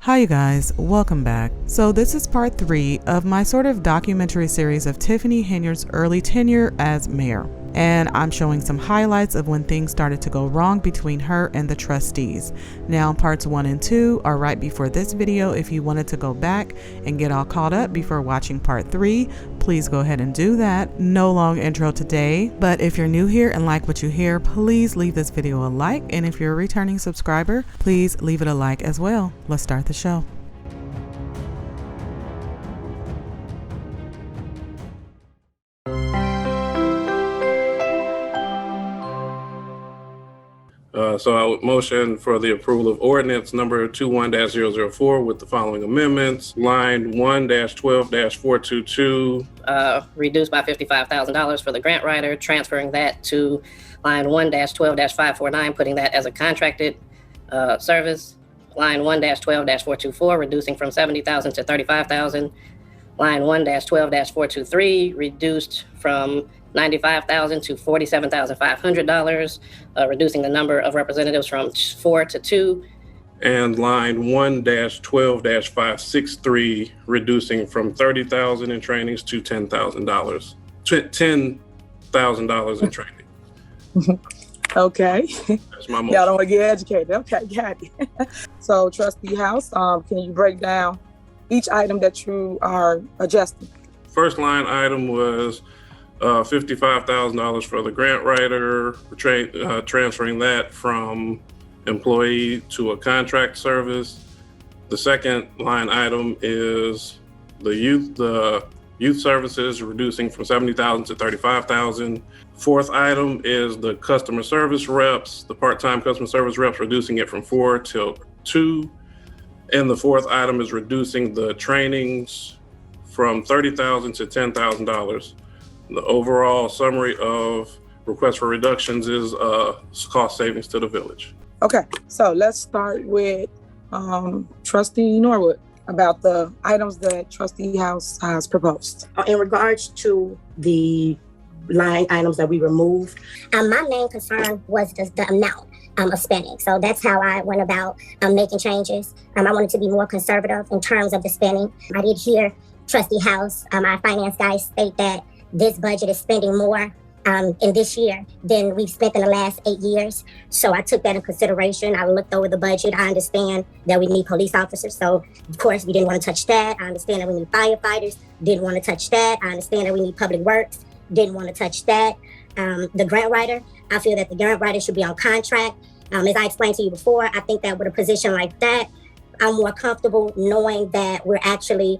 Hi you guys, welcome back. So this is part 3 of my sort of documentary series of Tiffany Henyard's early tenure as mayor. And I'm showing some highlights of when things started to go wrong between her and the trustees. Now parts 1 and 2 are right before this video. If you wanted to go back and get all caught up before watching part 3, please go ahead and do that. No long intro today, but if you're new here and like what you hear, please leave this video a like. And if you're a returning subscriber, please leave it a like as well. Let's start the show. So I would motion for the approval of ordinance number 21-004 with the following amendments. Line 1-12-422. Reduced by $55,000 for the grant writer, transferring that to line 1-12-549, putting that as a contracted service. Line 1-12-424, reducing from $70,000 to $35,000. Line 1-12-423, reduced from $95,000 to $47,500, reducing the number of representatives from 4 to 2. And line 1-12-563, reducing from $30,000 in trainings to $10,000. $10,000 in training. Okay. That's my motion. Y'all don't want to get educated. Okay, got it. So, Trustee House, can you break down each item that you are adjusting? First line item was $55,000 for the grant writer, transferring that from employee to a contract service. The second line item is the youth services, reducing from $70,000 to $35,000. Fourth item is the customer service reps, the part-time customer service reps, reducing it from 4 to 2. And the fourth item is reducing the trainings from $30,000 to $10,000. The overall summary of requests for reductions is cost savings to the village. Okay, so let's start with Trustee Norwood about the items that Trustee House has proposed. In regards to the line items that we removed, my main concern was the amount of spending. So that's how I went about making changes. I wanted to be more conservative in terms of the spending. I did hear Trustee House, our finance guys, state that this budget is spending more in this year than we've spent in the last 8 years. So I took that in consideration. I looked over the budget. I understand that we need police officers. So of course we didn't want to touch that. I understand that we need firefighters. Didn't want to touch that. I understand that we need public works. Didn't want to touch that. The grant writer, I feel that the grant writer should be on contract. As I explained to you before, I think that with a position like that, I'm more comfortable knowing that they're actually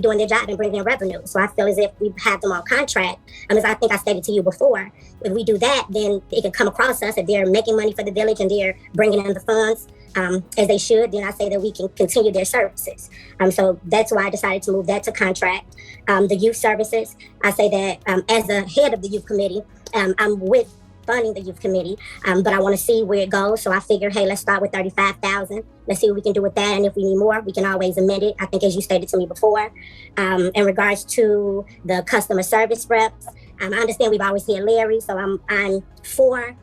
doing their job and bringing in revenue. So I feel as if we have them on contract, as I think I stated to you before, if we do that, then it can come across us if they're making money for the village and they're bringing in the funds as they should. Then I say that we can continue their services. So that's why I decided to move that to contract. The youth services, I say that as the head of the youth committee, I'm with funding the youth committee, but I want to see where it goes. So I figured, hey, let's start with $35,000. Let's see what we can do with that. And if we need more, we can always amend it. I think, as you stated to me before, in regards to the customer service reps, I understand we've always said Larry, so I'm for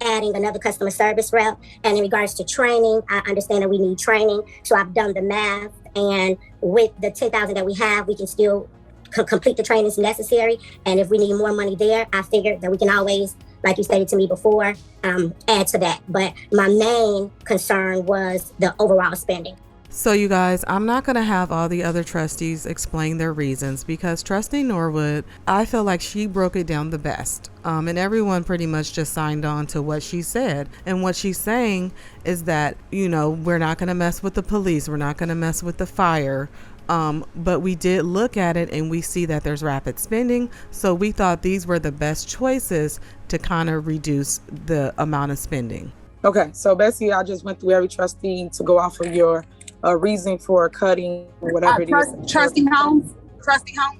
adding another customer service rep. And in regards to training, I understand that we need training. So I've done the math, and with the $10,000 that we have, we can still complete the trainings necessary. And if we need more money there, I figured that we can always, like you stated to me before, add to that. But my main concern was the overall spending. So you guys, I'm not going to have all the other trustees explain their reasons because Trustee Norwood, I feel like she broke it down the best. And everyone pretty much just signed on to what she said. And what she's saying is that, we're not going to mess with the police. We're not going to mess with the fire. But we did look at it and we see that there's rapid spending. So we thought these were the best choices to kind of reduce the amount of spending. Okay, so Bessie, I just went through every trustee to go off of your reason for cutting whatever it is. Trustee Holmes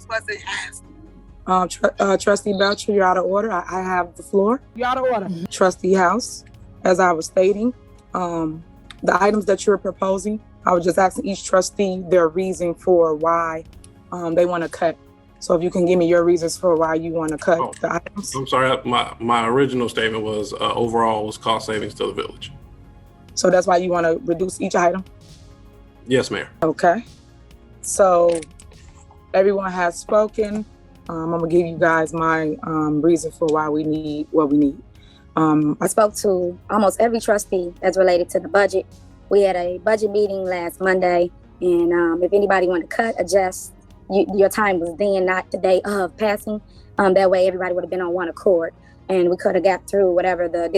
wasn't asked. Trustee Belcher, you're out of order. I have the floor. You're out of order. Trustee House, as I was stating, the items that you're proposing, I was just asking each trustee their reason for why they want to cut. So if you can give me your reasons for why you want to cut the items. I'm sorry, my original statement was overall was cost savings to the village. So that's why you want to reduce each item? Yes, Mayor. Okay. So everyone has spoken. I'm gonna give you guys my reason for why we need what we need. I spoke to almost every trustee as related to the budget. We had a budget meeting last Monday, and if anybody wanted to cut, adjust, your time was then, not the day of passing. That way everybody would have been on one accord, and we could have got through whatever the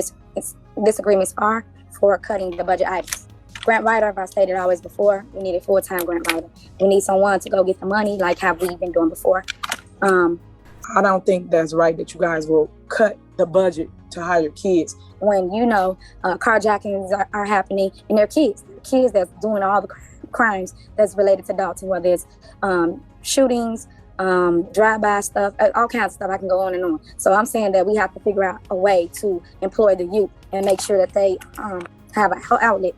disagreements are for cutting the budget items. Grant writer, as I stated always before, we need a full-time grant writer. We need someone to go get the money like how we've been doing before. I don't think that's right that you guys will cut the budget to hire kids. When carjackings are happening, and they're kids that's doing all the crimes that's related to Dolton, whether it's shootings, drive-by stuff, all kinds of stuff. I can go on and on. So I'm saying that we have to figure out a way to employ the youth and make sure that they have an outlet.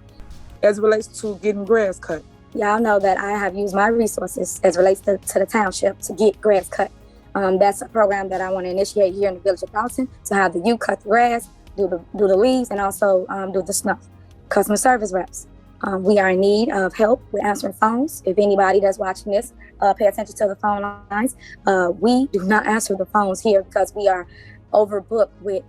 As relates to getting grass cut, y'all know that I have used my resources as relates to the township to get grass cut. That's a program that I want to initiate here in the village of Dolton, to have the youth cut the grass, do the leaves, and also do the snow. Customer service reps. We are in need of help with answering phones. If anybody that's watching this, pay attention to the phone lines. We do not answer the phones here because we are overbooked with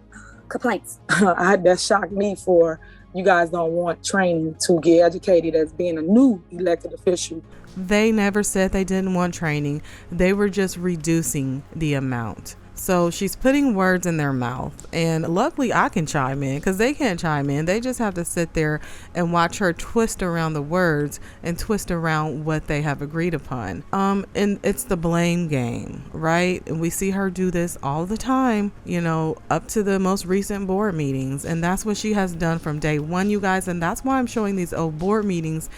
complaints. That shocked me. For you guys don't want training to get educated as being a new elected official. They never said they didn't want training. They were just reducing the amount. So she's putting words in their mouth, and luckily I can chime in because they can't chime in. They just have to sit there and watch her twist around the words and twist around what they have agreed upon. And it's the blame game, right? And we see her do this all the time, up to the most recent board meetings. And that's what she has done from day one, you guys. And that's why I'm showing these old board meetings,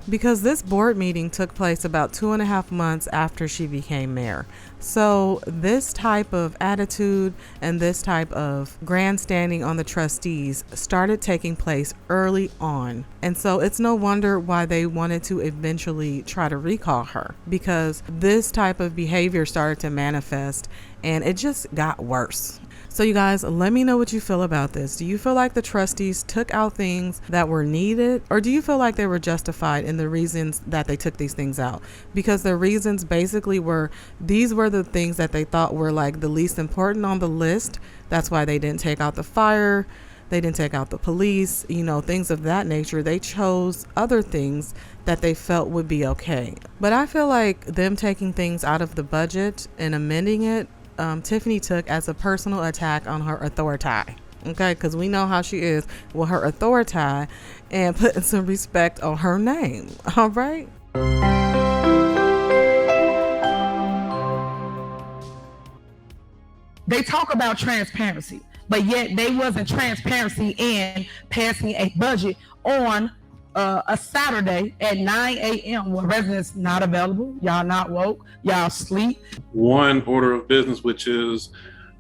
because this board meeting took place about 2.5 months after she became mayor. So this type of attitude and this type of grandstanding on the trustees started taking place early on. And so it's no wonder why they wanted to eventually try to recall her, because this type of behavior started to manifest and it just got worse. So you guys, let me know what you feel about this. Do you feel like the trustees took out things that were needed, or do you feel like they were justified in the reasons that they took these things out? Because the reasons basically were, these were the things that they thought were like the least important on the list. That's why they didn't take out the fire. They didn't take out the police, things of that nature. They chose other things that they felt would be okay. But I feel like them taking things out of the budget and amending it, Tiffany took as a personal attack on her authority. Okay, because we know how she is with her authority and putting some respect on her name. All right. They talk about transparency, but yet they wasn't transparency in passing a budget on a Saturday at 9 a.m. when residents not available, y'all not woke, y'all sleep. One order of business, which is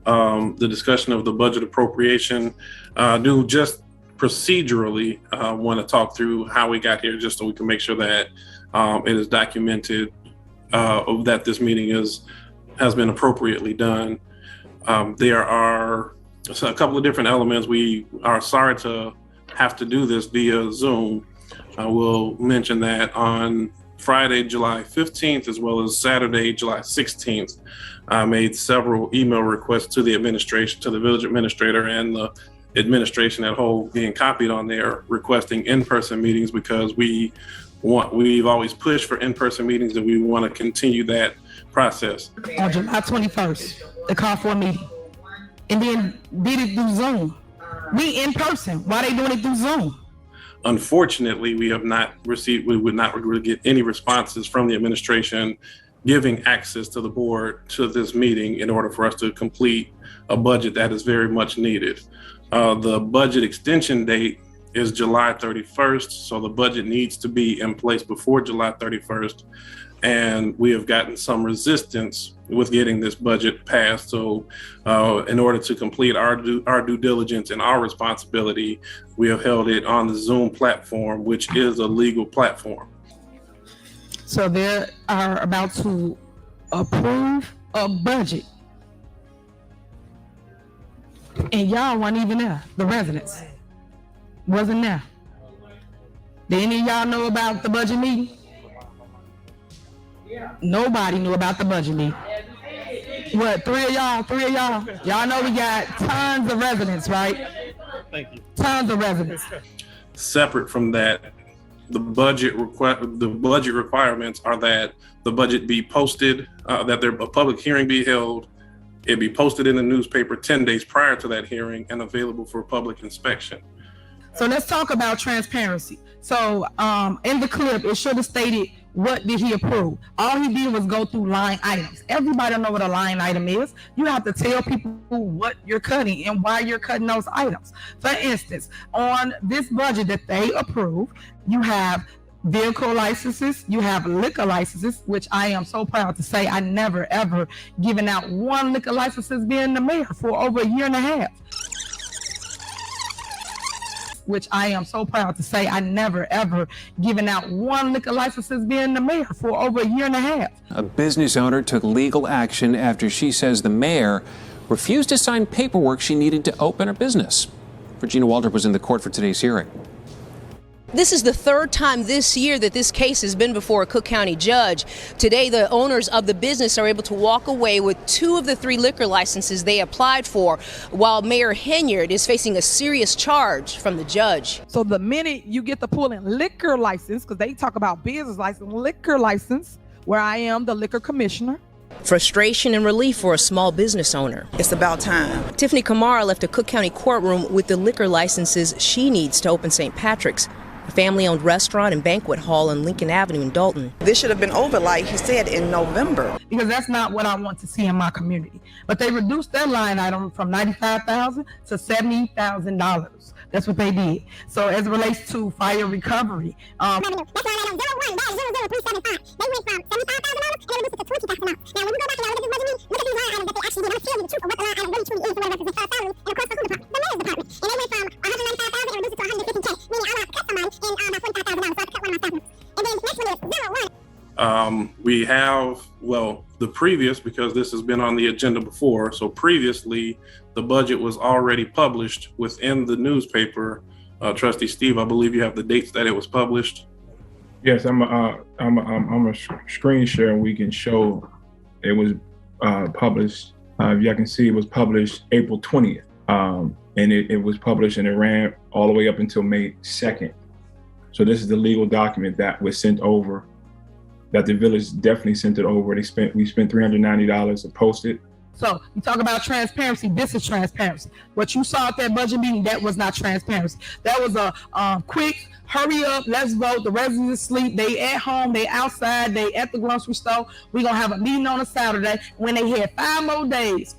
the discussion of the budget appropriation. Do just procedurally want to talk through how we got here, just so we can make sure that it is documented that this meeting has been appropriately done. There are a couple of different elements. We are sorry to have to do this via Zoom. I will mention that on Friday, July 15th, as well as Saturday, July 16th, I made several email requests to the administration, to the village administrator and the administration at whole, being copied on there, requesting in-person meetings, because we've always pushed for in-person meetings and we want to continue that process. On July 21st, they called for a meeting and then did it through Zoom. We in person, why they doing it through Zoom? Unfortunately, we would not get any responses from the administration giving access to the board to this meeting in order for us to complete a budget that is very much needed. The budget extension date is July 31st, so the budget needs to be in place before July 31st. And we have gotten some resistance with getting this budget passed. So in order to complete our due diligence and our responsibility, we have held it on the Zoom platform, which is a legal platform. So they are about to approve a budget. And y'all weren't even there. The residents wasn't there. Did any of y'all know about the budget meeting? Nobody knew about the budget meeting. What, three of y'all? Y'all know we got tons of residents, right? Thank you. Tons of residents. Separate from that, the budget requirements are that the budget be posted, that a public hearing be held, it be posted in the newspaper 10 days prior to that hearing and available for public inspection. So let's talk about transparency. So in the clip, it should have stated what did he approve. All he did was go through line items. Everybody know what a line item is. You have to tell people what you're cutting and why you're cutting those items. For instance, on this budget that they approve, you have vehicle licenses, you have liquor licenses, which I am so proud to say I never ever given out one liquor license since being the mayor for over a year and a half. Which I am so proud to say I never ever given out one liquor license since being the mayor for over a year and a half. A business owner took legal action after she says the mayor refused to sign paperwork she needed to open her business. Regina Walter was in the court for today's hearing. This is the third time this year that this case has been before a Cook County judge. Today, the owners of the business are able to walk away with 2 of the 3 liquor licenses they applied for, while Mayor Henyard is facing a serious charge from the judge. So the minute you get to pull in liquor license, because they talk about business license, liquor license, where I am the liquor commissioner. Frustration and relief for a small business owner. It's about time. Tiffany Henyard left a Cook County courtroom with the liquor licenses she needs to open St. Patrick's, a family-owned restaurant and banquet hall on Lincoln Avenue in Dolton. This should have been over, like he said, in November. Because that's not what I want to see in my community. But they reduced their line item from $95,000 to $70,000. That's what they did. So as it relates to fire recovery, Revenue. That's line item 01-00375. They went from $75,000 and they reduced it to $20,000. Now, when you go back and look at this budget, look at these line items that they actually did. I'm telling you the truth of what the line item really truly is and what it represents our salary. And of course, the who department? The mayor's department. And they went from $195,000 and reduced it to $150K, meaning I'm going to cut somebody in about $45,000. So I have to cut one of my staff members. And then next one is 01. We have, the previous, because this has been on the agenda before. So previously, the budget was already published within the newspaper. Trustee Steve, I believe you have the dates that it was published. Yes, I'm a screen share, and we can show it was published. If y'all can see, it was published April 20th, and it was published and it ran all the way up until May 2nd. So this is the legal document that was sent over. That the village definitely sent it over. We spent $390 to post it. So you talk about transparency. This is transparency. What you saw at that budget meeting, that was not transparency. That was a quick, hurry up, let's vote. The residents sleep. They at home. They outside. They at the grocery store. We're going to have a meeting on a Saturday when they had 5 more days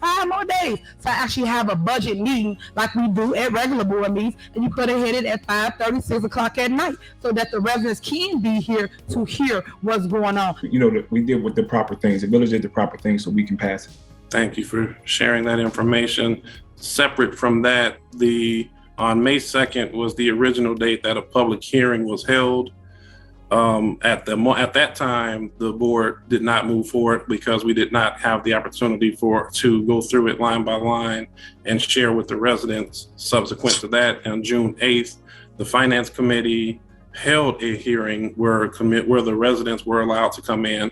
to actually have a budget meeting like we do at regular board meetings. And you could have hit it at 5:30, 6 o'clock at night so that the residents can be here to hear what's going on. You know, we did with the proper things. The village did the proper things so we can pass it. Thank you for sharing that information. Separate from that, on May 2nd was the original date that a public hearing was held. At that time, the board did not move forward because we did not have the opportunity to go through it line by line and share with the residents. Subsequent to that, on June 8th, the Finance Committee held a hearing where the residents were allowed to come in,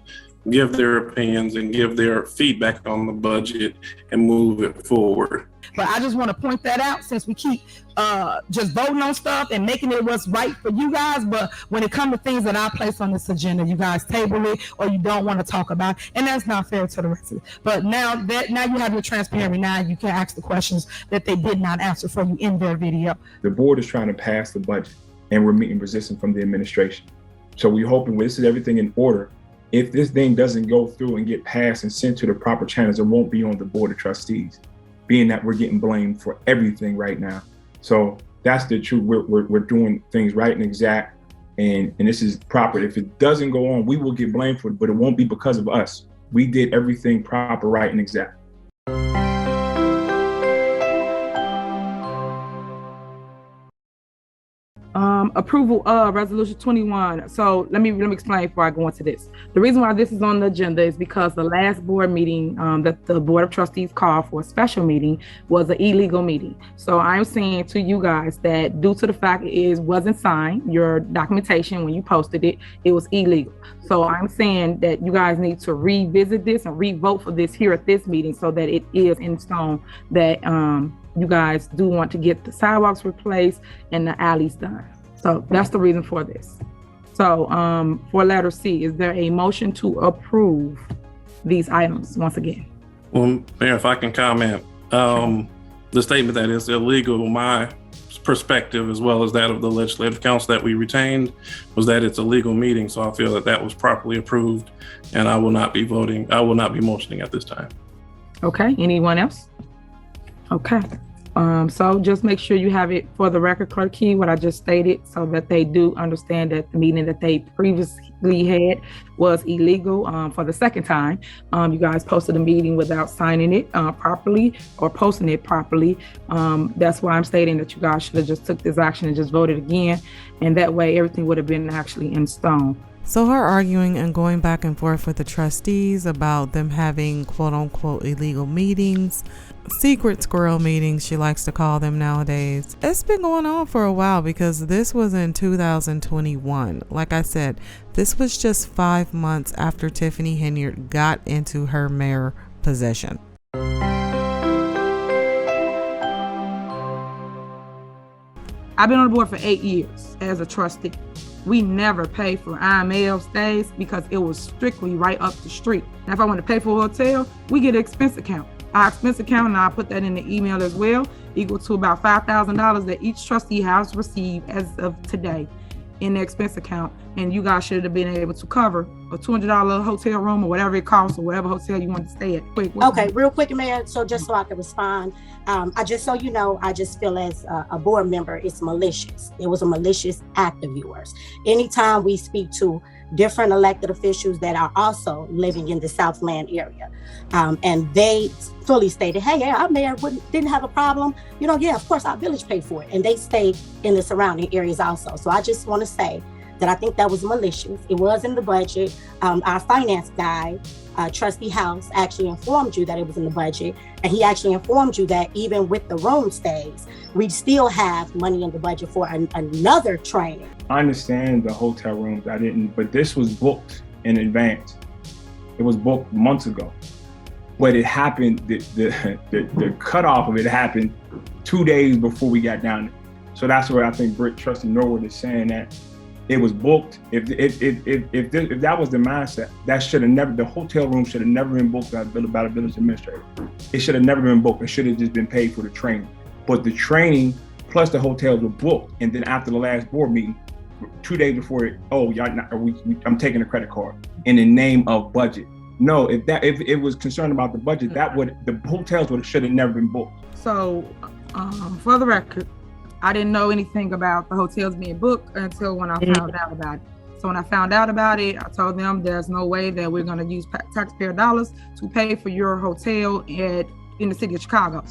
give their opinions and give their feedback on the budget and move it forward. But I just want to point that out since we keep just voting on stuff and making it what's right for you guys. But when it comes to things that I place on this agenda, you guys table it or you don't want to talk about it, and that's not fair to the residents. But now you have your transparency. Now you can ask the questions that they did not answer for you in their video. The board is trying to pass the budget and we're meeting resistance from the administration. So we're hoping this is everything in order. If this thing doesn't go through and get passed and sent to the proper channels, it won't be on the Board of Trustees, being that we're getting blamed for everything right now. So that's the truth. We're doing things right and exact, and this is proper. If it doesn't go on, we will get blamed for it, but it won't be because of us. We did everything proper, right, and exact. Approval of Resolution 21. So let me explain before I go into this. The reason why this is on the agenda is because the last board meeting that the Board of Trustees called for a special meeting was an illegal meeting. So I'm saying to you guys that due to the fact it wasn't signed, your documentation when you posted it, it was illegal. So I'm saying that you guys need to revisit this and re-vote for this here at this meeting so that it is in stone that you guys do want to get the sidewalks replaced and the alleys done. So that's the reason for this. So for letter C, is there a motion to approve these items once again? Well, Mayor, if I can comment, the statement that is illegal, my perspective, as well as that of the Legislative Council that we retained, was that it's a legal meeting. So I feel that that was properly approved, and I will not be motioning at this time. Okay, anyone else? Okay, so just make sure you have it for the record, Clerk Key, what I just stated, so that they do understand that the meeting that they previously had was illegal for the second time. You guys posted a meeting without signing it properly or posting it properly. That's why I'm stating that you guys should have just took this action and just voted again, and that way everything would have been actually in stone. So her arguing and going back and forth with the trustees about them having quote unquote illegal meetings, secret squirrel meetings, she likes to call them nowadays. It's been going on for a while because this was in 2021. Like I said, this was just 5 months after Tiffany Henyard got into her mayor position. I've been on the board for 8 years as a trustee. We never pay for IML stays because it was strictly right up the street. Now, if I want to pay for a hotel, we get an expense account. Our expense account, and I'll put that in the email as well, equal to about $5,000 that each trustee has received as of today in the expense account. And you guys should have been able to cover a $200 hotel room or whatever it costs or whatever hotel you want to stay at. Quick. Okay, real quick, Mayor, so just so I can respond, I just so you know, I just feel as a board member, it's malicious. It was a malicious act of yours. Anytime we speak to different elected officials that are also living in the Southland area, and they fully stated, hey, yeah, our mayor didn't have a problem. You know, yeah, of course, our village paid for it. And they stayed in the surrounding areas also. So I just want to say that I think that was malicious. It was in the budget. Our finance guy, Trustee House, actually informed you that it was in the budget. And he actually informed you that even with the room stays, we still have money in the budget for another training. I understand the hotel rooms, but this was booked in advance. It was booked months ago. But it happened, the cutoff of it happened 2 days before we got down there. So that's where I think Trustee Norwood is saying that it was booked. If that was the mindset, that should have never, the hotel room should have never been booked by a village administrator. It should have never been booked. It should have just been paid for the training. But the training plus the hotels were booked. And then after the last board meeting, 2 days before it, I'm taking a credit card in the name of budget. No, if it was concerned about the budget, the hotels should have never been booked. So for the record, I didn't know anything about the hotels being booked until when I found out about it. So when I found out about it, I told them there's no way that we're going to use taxpayer dollars to pay for your hotel in the city of Chicago.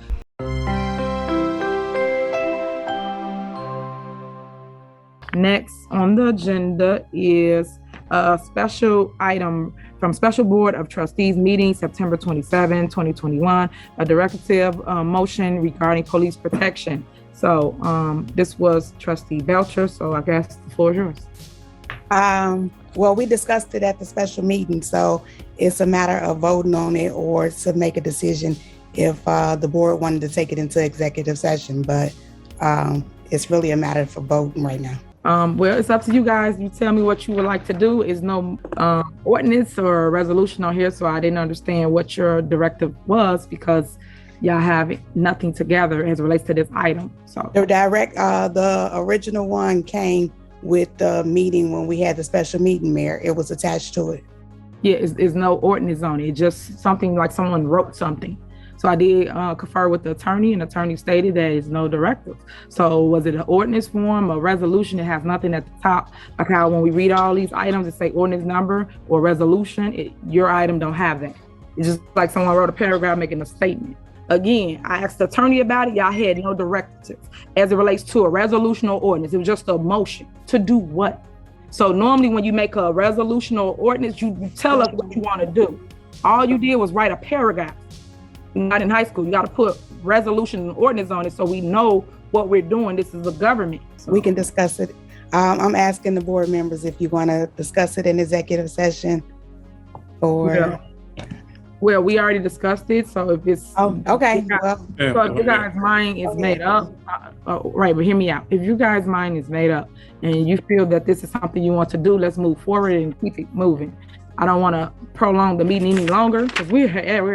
Next on the agenda is a special item from Special Board of Trustees meeting September 27, 2021, a directive motion regarding police protection. So this was Trustee Belcher, so I guess the floor is yours. Well, we discussed it at the special meeting, so it's a matter of voting on it or to make a decision if the board wanted to take it into executive session, but it's really a matter for voting right now. Well, it's up to you guys. You tell me what you would like to do. Is no ordinance or resolution on here, so I didn't understand what your directive was because y'all have nothing together as it relates to this item. So the original one came with the meeting when we had the special meeting, Mayor. It was attached to it. Yeah, it's no ordinance on it. It's just something like someone wrote something. So I did confer with the attorney, and the attorney stated there is no directive. So was it an ordinance form, a resolution? It has nothing at the top. Like how when we read all these items, it say ordinance number or resolution. Your item don't have that. It's just like someone wrote a paragraph making a statement. Again, I asked the attorney about it. Y'all had no directives as it relates to a resolution or ordinance. It was just a motion to do what? So normally when you make a resolution or ordinance, you tell us what you want to do. All you did was write a paragraph. Not in high school. You got to put resolution and ordinance on it so we know what we're doing. This is a government. So. We can discuss it. I'm asking the board members if you want to discuss it in executive session or... Yeah. Well, we already discussed it, so if it's... Oh, okay. So if you guys' mind is made up, right, but hear me out. If you guys' mind is made up and you feel that this is something you want to do, let's move forward and keep it moving. I don't want to prolong the meeting any longer because we're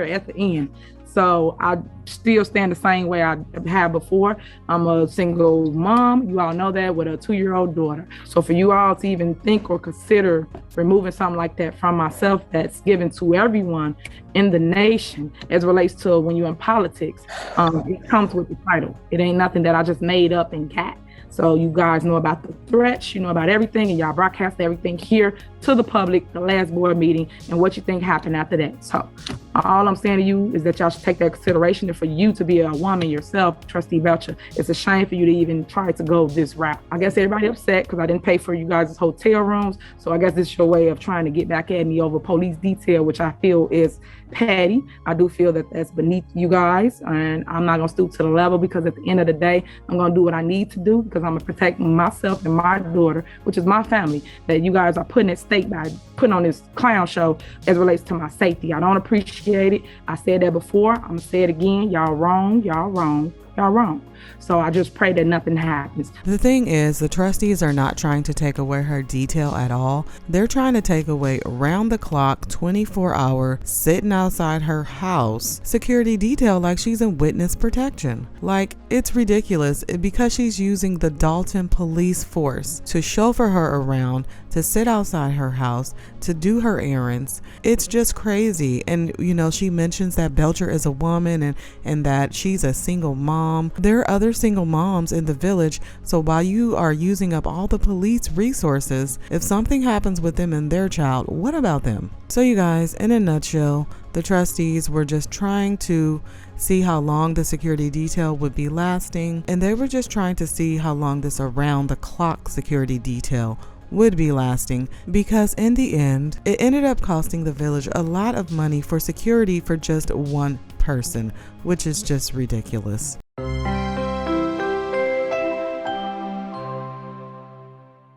at the end. So I still stand the same way I have before. I'm a single mom. You all know that, with a 2-year-old daughter. So for you all to even think or consider removing something like that from myself that's given to everyone in the nation as relates to when you're in politics, it comes with the title. It ain't nothing that I just made up and got. So you guys know about the threats, you know about everything, and y'all broadcast everything here to the public, the last board meeting, and what you think happened after that. So all I'm saying to you is that y'all should take that consideration, and for you to be a woman yourself, Trustee Belcher, it's a shame for you to even try to go this route. I guess everybody upset because I didn't pay for you guys' hotel rooms. So I guess this is your way of trying to get back at me over police detail, which I feel is petty. I do feel that that's beneath you guys, and I'm not gonna stoop to the level because at the end of the day, I'm gonna do what I need to do because I'm gonna protect myself and my daughter, which is my family, that you guys are putting at stake by putting on this clown show as it relates to my safety. I don't appreciate it. I said that before. I'm gonna say it again. Y'all wrong. Y'all wrong. Y'all wrong. So I just pray that nothing happens. The thing is, the trustees are not trying to take away her detail at all. They're trying to take away round the clock, 24-hour, sitting outside her house security detail like she's in witness protection. Like, it's ridiculous because she's using the Dolton police force to chauffeur her around, to sit outside her house, to do her errands. It's just crazy. And, you know, she mentions that Belcher is a woman and that she's a single mom. There are other single moms in the village, so while you are using up all the police resources, if something happens with them and their child, what about them? So you guys, in a nutshell, the trustees were just trying to see how long the security detail would be lasting, and they were just trying to see how long this around the clock security detail would be lasting, because in the end, it ended up costing the village a lot of money for security for just one person, which is just ridiculous.